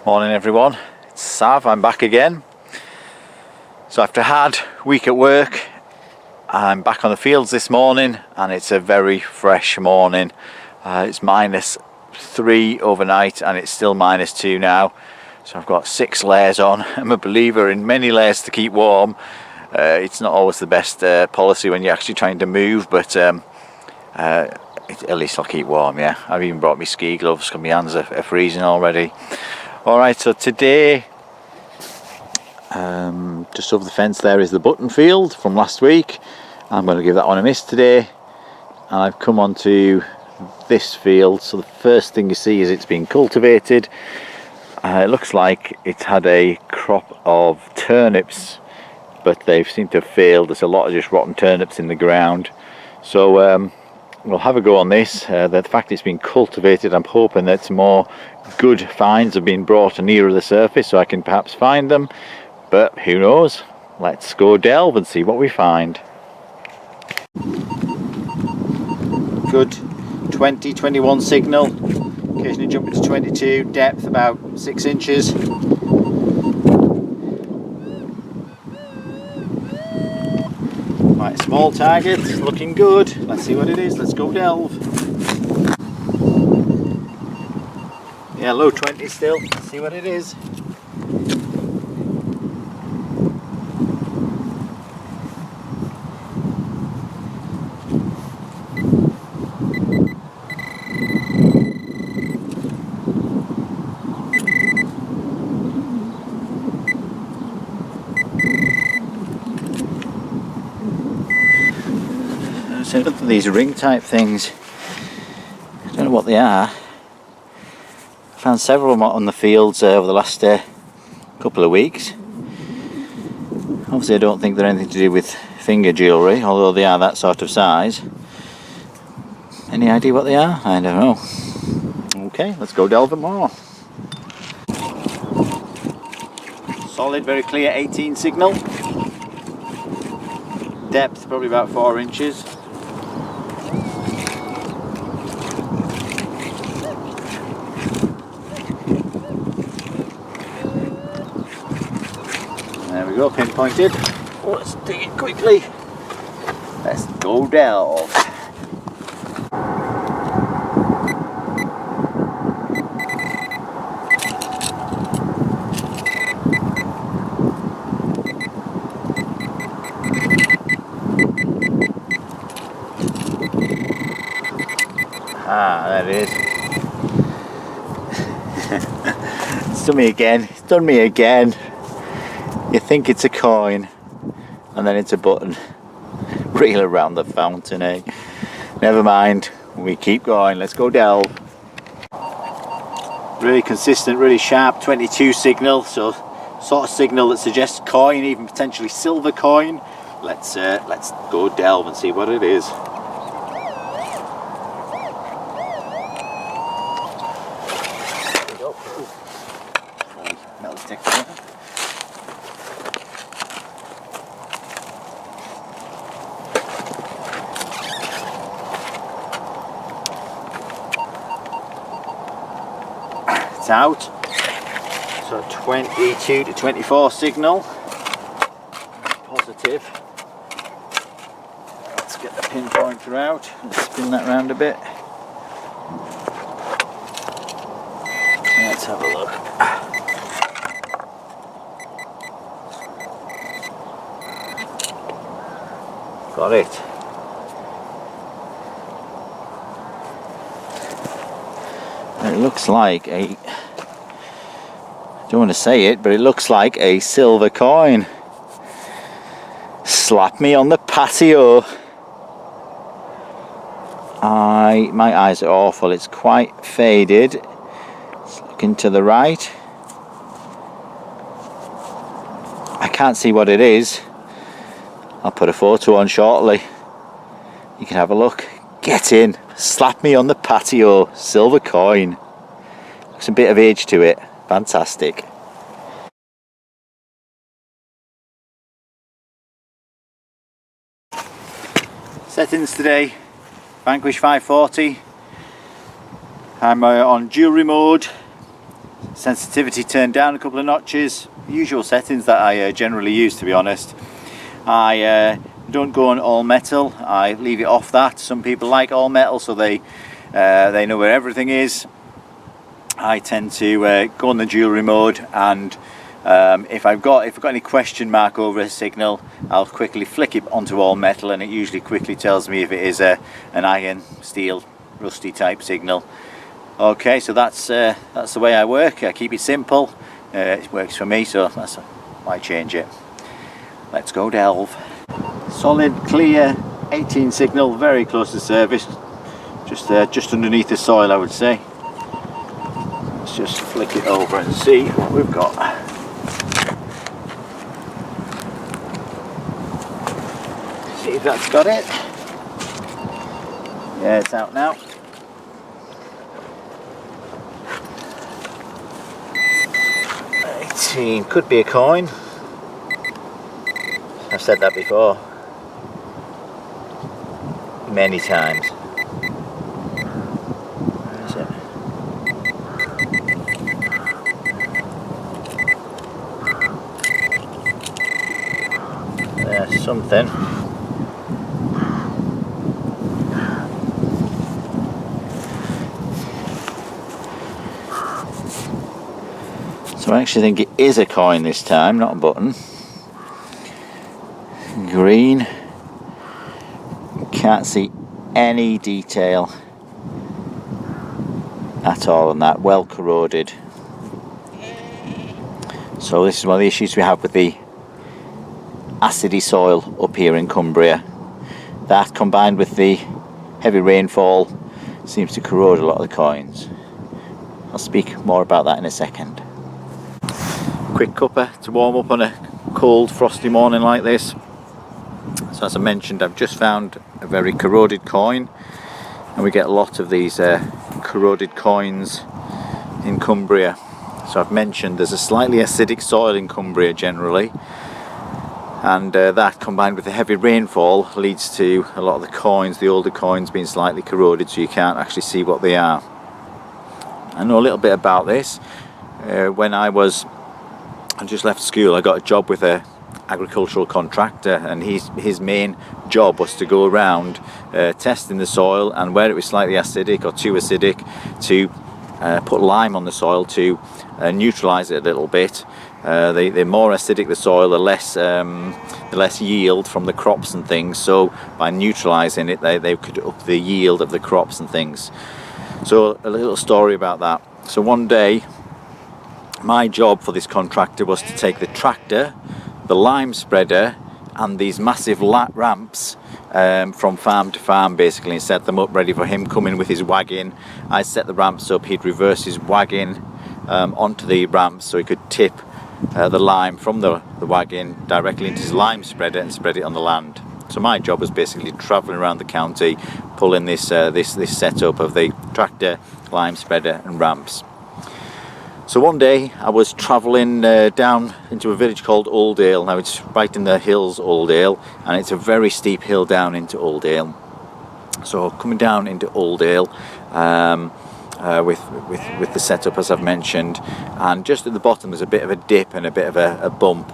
Morning everyone, it's Sav, I'm back again. So after a hard week at work, I'm back on the fields this morning and it's a very fresh morning. It's -3 overnight and it's still -2 now. So I've got 6 layers on. I'm a believer in many layers to keep warm. It's not always the best policy when you're actually trying to move, but at least I'll keep warm, yeah. I've even brought my ski gloves because my hands are freezing already. Alright, so today, just over the fence there is the button field from last week. I'm going to give that one a miss today. And I've come onto this field, so the first thing you see is it's been cultivated. It looks like it's had a crop of turnips, but they seem to have failed. There's a lot of just rotten turnips in the ground. So we'll have a go on this. The fact it's been cultivated, I'm hoping that some more good finds have been brought nearer the surface so I can perhaps find them, but who knows. Let's go delve and see what we find. Good 20-21 signal, occasionally jumping to 22, depth about 6 inches. Quite a small target, looking good. Let's see what it is, let's go delve. Yeah, low 20 still, let's see what it is. So these ring type things, I don't know what they are. I found several of them on the fields over the last couple of weeks. Obviously I don't think they're anything to do with finger jewellery, although they are that sort of size. Any idea what they are? I don't know. Okay, let's go delve them more. Solid, very clear 18 signal. Depth probably about 4 inches. There we go, pinpointed. Oh, let's dig it quickly. Let's go delve. Ah, there it is. It's done me again. It's done me again. You think it's a coin, and then it's a button. Reel around the fountain, eh? Never mind. We keep going. Let's go delve. Really consistent, really sharp 22 signal. So sort of signal that suggests coin, even potentially silver coin. Let's go delve and see what it is. Metal stick there. It's out. So 22 to 24 signal. Positive. Let's get the pinpointer out and spin that round a bit. Let's have a look. Got it. It looks like a, I don't want to say it, but it looks like a silver coin. Slap me on the patio. My eyes are awful. It's quite faded. It's looking to the right. I can't see what it is. I'll put a photo on shortly. You can have a look. Get in. Slap me on the patio. Silver coin. Looks a bit of age to it. Fantastic. Settings today. Vanquish 540. I'm on jewellery mode. sensitivity turned down a couple of notches, usual settings that I generally use, to be honest. I don't go on all metal, I leave it off that. Some people like all metal, so they know where everything is. I tend to go on the jewellery mode, and if I've got any question mark over a signal, I'll quickly flick it onto all metal, and it usually quickly tells me if it is an iron, steel, rusty type signal. Okay, so that's the way I work. I keep it simple. It works for me, so that's why I change it. Let's go delve. Solid, clear, 18 signal, very close to surface. Just underneath the soil, I would say. Let's just flick it over and see what we've got. See if that's got it. Yeah, it's out now. Could be a coin. I've said that before many times. Where is it? There's something. So I actually think it is a coin this time, not a button. Green. Can't see any detail at all on that. Well corroded. So this is one of the issues we have with the acidy soil up here in Cumbria. That, combined with the heavy rainfall, seems to corrode a lot of the coins. I'll speak more about that in a second. Quick cuppa to warm up on a cold, frosty morning like this. So as I mentioned, I've just found a very corroded coin, and we get a lot of these corroded coins in Cumbria. So I've mentioned there's a slightly acidic soil in Cumbria generally, and that, combined with the heavy rainfall, leads to a lot of the coins, the older coins, being slightly corroded, so you can't actually see what they are. I know a little bit about this. When I just left school, I got a job with a agricultural contractor, and his main job was to go around testing the soil, and where it was slightly acidic or too acidic, to put lime on the soil to neutralize it a little bit. The more acidic the soil, the less yield from the crops and things, so by neutralizing it they could up the yield of the crops and things. So a little story about that. So one day my job for this contractor was to take the tractor, the lime spreader, and these massive ramps from farm to farm basically, and set them up ready for him coming with his wagon. I set the ramps up, he'd reverse his wagon onto the ramps so he could tip the lime from the wagon directly into his lime spreader and spread it on the land. So my job was basically travelling around the county, pulling this setup of the tractor, lime spreader and ramps. So one day I was travelling down into a village called Oldale. Now it's right in the hills, Oldale, and it's a very steep hill down into Oldale. So coming down into Oldale with the setup as I've mentioned, and just at the bottom there's a bit of a dip and a bit of a bump.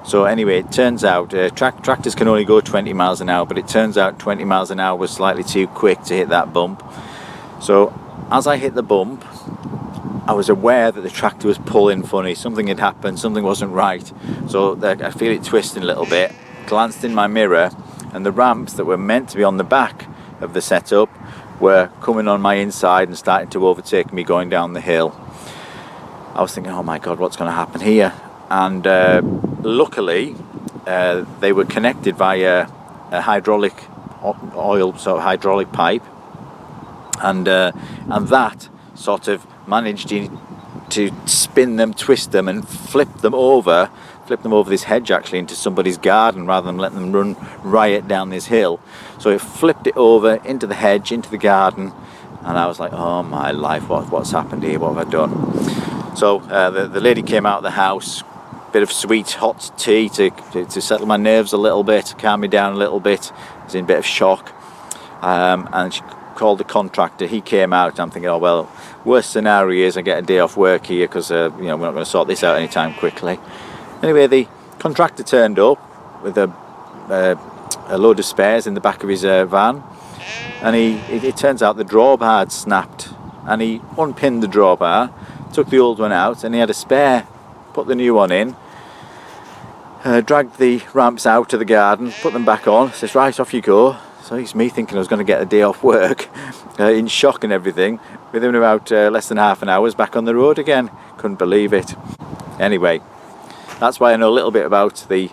So anyway, it turns out tractors can only go 20 miles an hour, but it turns out 20 miles an hour was slightly too quick to hit that bump. So as I hit the bump, I was aware that the tractor was pulling funny. Something had happened, something wasn't right. So I feel it twisting a little bit. Glanced in my mirror, and the ramps that were meant to be on the back of the setup were coming on my inside and starting to overtake me going down the hill. I was thinking, oh my God, what's going to happen here? And luckily, they were connected via a hydraulic oil, so hydraulic pipe, and that sort of managed to spin them, twist them, and flip them over this hedge actually into somebody's garden, rather than letting them run riot down this hill. So it flipped it over into the hedge, into the garden, and I was like, oh my life, what's happened here? What have I done? So the lady came out of the house, bit of sweet hot tea to settle my nerves a little bit, calm me down a little bit. I was in a bit of shock, and she called the contractor. He came out. I'm thinking, oh well, worst scenario is I get a day off work here because you know, we're not going to sort this out anytime quickly. Anyway, the contractor turned up with a load of spares in the back of his van, and it turns out the drawbar had snapped, and he unpinned the drawbar, took the old one out, and he had a spare, put the new one in, dragged the ramps out to the garden, put them back on, says right, off you go. So it's me thinking I was going to get a day off work, in shock and everything. Within about less than half an hour, I was back on the road again. Couldn't believe it. Anyway, that's why I know a little bit about the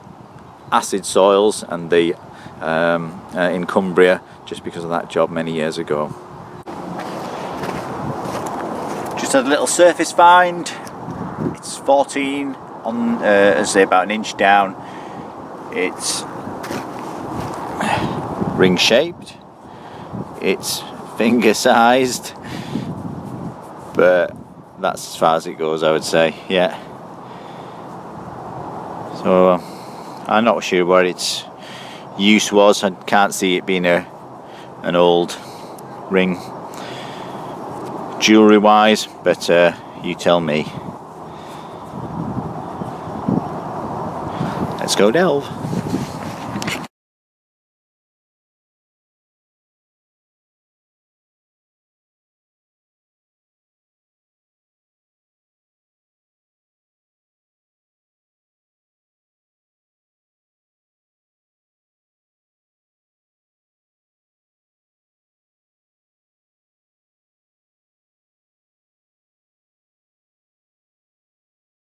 acid soils and the in Cumbria, just because of that job many years ago. Just had a little surface find. It's 14 on, as I say, about an inch down. It's ring shaped, it's finger sized, but that's as far as it goes, I would say. Yeah, so I'm not sure what its use was. I can't see it being an old ring jewellery wise, but you tell me. Let's go delve.